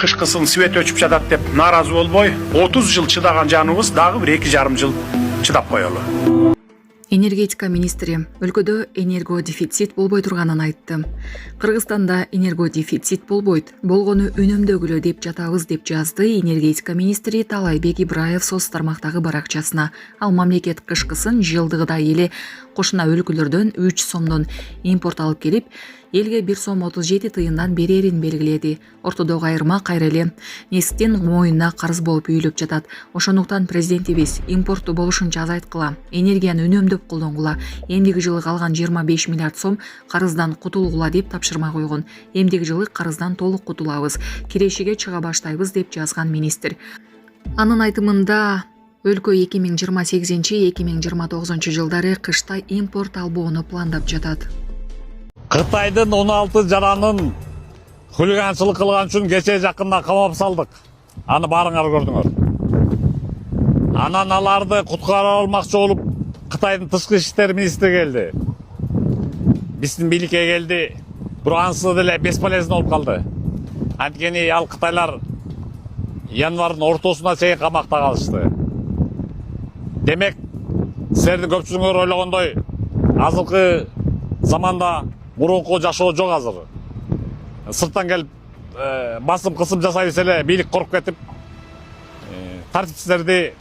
Кышкысын свет өчүп жатат деп нааразы болбой, 30 жыл чыдаган жаныбыз дагы бир 2,5 жыл чыдап коелу. Энергетика министри өлкөдө энергодефицит болбой турганын айтты. Кыргызстанда энергодефицит болбойт, болгону үнөмдөгүлө деп жатабыз деп жазды энергетика министри Талайбек Ибраев соц тармактагы баракчасына. Ал мамлекет кышкысын жылдыгыдай эле кошуна өлкөлөрдөн 3 сомдон импорт алып келип, элге 1 сом 37 тыйындан берерин белгиледи. Ортодогу айырма кайра эле несиктин моюнуна карыз болуп үйүлүп жатат. Ошондуктан президентибиз импортту болушунча азайткыла, энергияны үнөмдөп колдонгула, эмдиги жылы калган 25 миллиард сом карыздан кутулгула деп тапшырма койгон. Эмдиги жылы карыздан толук кутулабыз, кирешиге чыга баштайбыз деп жазган министр. Анын айтымында өлкө 2028-2029 жылдары кышта импорт албоону пландап жатат. Кытайдын 16 жаранын хулиганчылык кылган үчүн кече жакында камап салдык. Аны баарыңар көрдүңөр. Анан аларды куткара алмакчы болуп Кытайдын тышкы иштер министри келди. Биздин бийликке келди. Бирок анысы деле бесполезно болуп калды. Анткени ал кытайлар январдын ортосуна чейин камакта калышты. Демек, силердин көпчүлүгүңөр ойлогондой азыркы заманда мурунку жашоо жок азыр. Сырттан келип басым кысым жасай берсе эле бийлик коруп кетип, тартипсиздерди,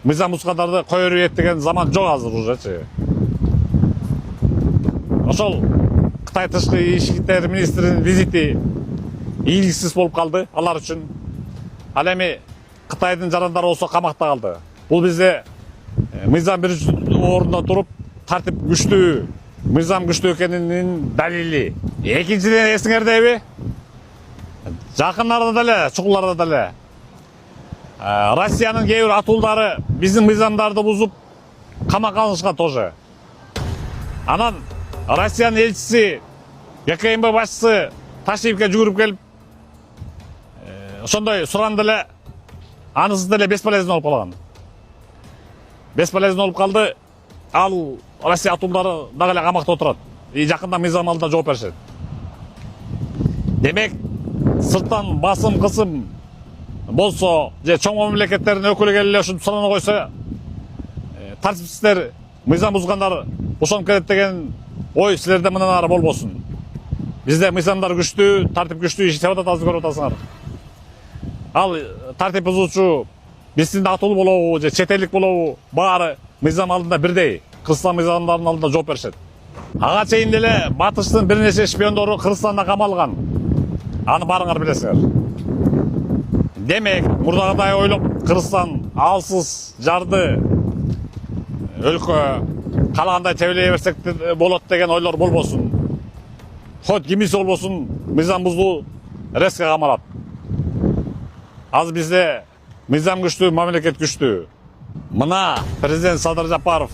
мыйзам бузгандарды кое берет деген заман жок азыр ужечи. Ошол Кытай тышкы иштер министринин визити ийгиликсиз болуп калды алар үчүн. Ал эми Кытайдын жарандары болсо камакта калды. Бул бизде мыйзам биринчи орунда туруп, тартип күчтүү, мыйзам күчтүү экенинин далили. Экинчиден эсиңердеби? Жакын арада деле, чукуларда деле Россиянын кээ бир атуулдары биздин мыйзамдарды бузуп камакка алынышкан тоже. Анан Россиянын элчиси, ГКМБ башчысы Ташиевке жүгүрүп келип, ошондой суранды эле, анысы деле бесполезно болуп калган. Бесполезно болуп калды. Ал Россия атуулдары дагы эле камакта отурат. Жакында мыйзам алдында жооп беришет. Демек, сырттан басым кысым болсо, же чоң мамлекеттердин өкүлү келип эле ушинтип сурана койсо, тартипсиздер, мыйзам бузгандар ошонуп кетет деген ой силерде мындан ары болбосун. Бизде мыйзамдар күчтүү, тартип күчтүү иштеп атат, көрүп атасыңар. Ал тартип бузуучу биздин атуу болобу, же чет элдик болобу, баары мыйзам алдында бирдей. Кыргызстан мыйзамдарынын алдында жооп беришет. Ага чейин деле батыштын бир нече шпиондору Кыргызстанда камалган. Аны баарыңар билесиңер. Демек, мурдагыдай ойлоп, Кыргызстан алсыз, жарды өлкө каалагандай тебелей берсек болот деген ойлор болбосун. Хоть кимиси болбосун, мыйзам бузуу резко камалат. Азыр бизде мыйзам күчтүү, мамлекет күчтүү. Мына президент Садыр Жапаров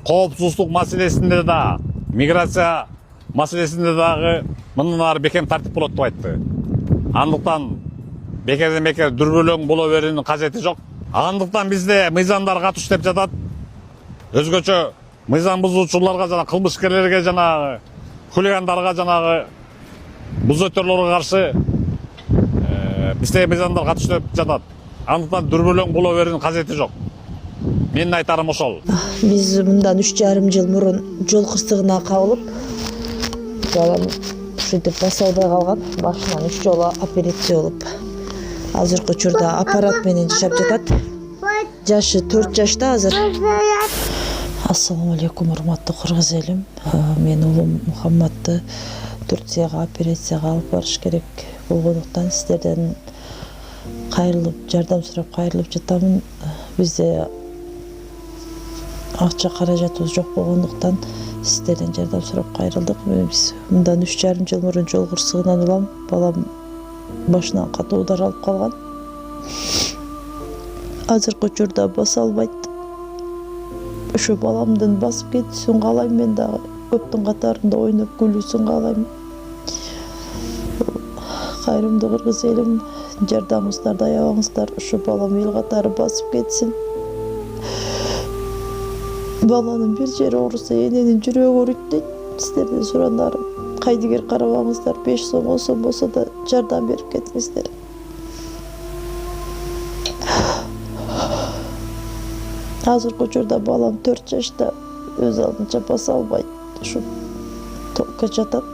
коопсуздук маселесинде да, миграция маселесинде дагы мындан ары бекем тартип болот деп айтты. Андыктан бекерден бекер дүрбөлөң боло берүүнүн кажети жок. Андыктан бизде мыйзамдар катыш деп жатат. Өзгөчө мыйзам бузуучуларга жана кылмышкерлерге жана хулигандарга жана бузөтөрлөргө каршы бизде мыйзамдар катыш деп жатат. Андыктан дүрбөлөң боло берүүнүн кажети жок. Менин айтарым ошол. Биз мындан 3,5 жыл мурун жол кырсыгына кабылып, балам ушинтип баса албай калган. Башынан 3 жолу операция болуп, азыркы учурда аппарат менен жашап жатат. Жашы 4 жашта азыр. Ассаламу алейкум, урматтуу кыргыз элим. Мен уулум Мухаммадты Турцияга операцияга алып барыш керек болгондуктан сиздерден кайрылып, жардам сурап кайрылып жатамын. Бизде акча каражатыбыз жок болгондуктан сиздерден жардам сурап кайрылдык. Биз мындан 3,5 жыл мурун жол кырсыгынан улам, балам башынан катуу удар алып калган. Азыркы учурда баса албайт. Ошо баламдын басып кетүүсүн каалайм, мен дагы көптүн катарында ойноп күлүүсүн каалайм. Кайрымдуу кыргыз элим, жардамыңыздарды аябаңыздар, ошо балам эл катары басып кетсин. Баланын бир жери ооруса, эненин жүрөгү өрүттөйт. Сиздерден суранарым, кайдыгер карабаңыздар, 5 сом 10 сом болсо да жардам берип кетиңиздер. Азыркы учурда балам 4 жашта, өз алдынча баса албайт. Ушу токко жатат.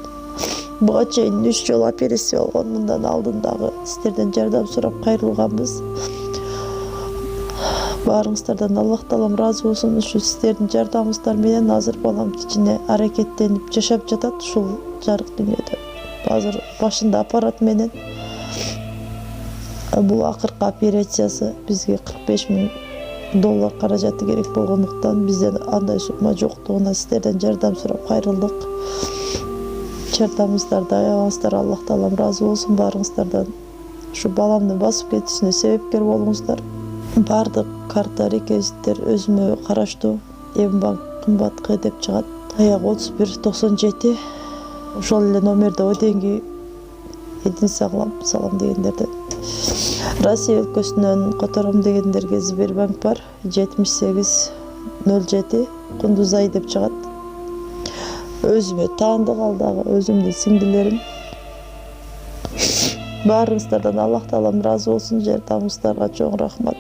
Буга чейин 3 жолу операция болгон. Мындан алдын дагы сиздерден жардам сурап кайрылганбыз. Баарыңыздардан Аллах таалам ыраазы болсун. Ушу сиздердин жардамыңыздар менен азыр балам кичине аракеттенип жашап жатат ушул жарык дүйнөдө. Азыр башында аппарат менен. Бул акыркы операциясы бизге $45,000 каражаты керек болгондуктан бизден андай сумма жоктугуна сиздерден жардам сурап кайрылдык. Жардамыңыздарды аябаңыздар. Аллах таалам ыраазы болсун баарыңыздардан. Ушу баламдын басып кетишине себепкер болуңуздар. Бардык карта реквизиттер өзүмө караштуу. Мбанк кымбат деп чыгат. Аяк 3197. Ошол эле номерде оденги Эдин салам дегендерден. Россия өлкөсүнөн котором дегендерге Сбербанк бар. 7807 Кундузай деп чыгат. Өзүмө таандык ал дагы өзүмдүн сиңдилерим. Баарыңыздардан Аллах таалам ыраазы болсун. Жардамыңыздарга чоң рахмат.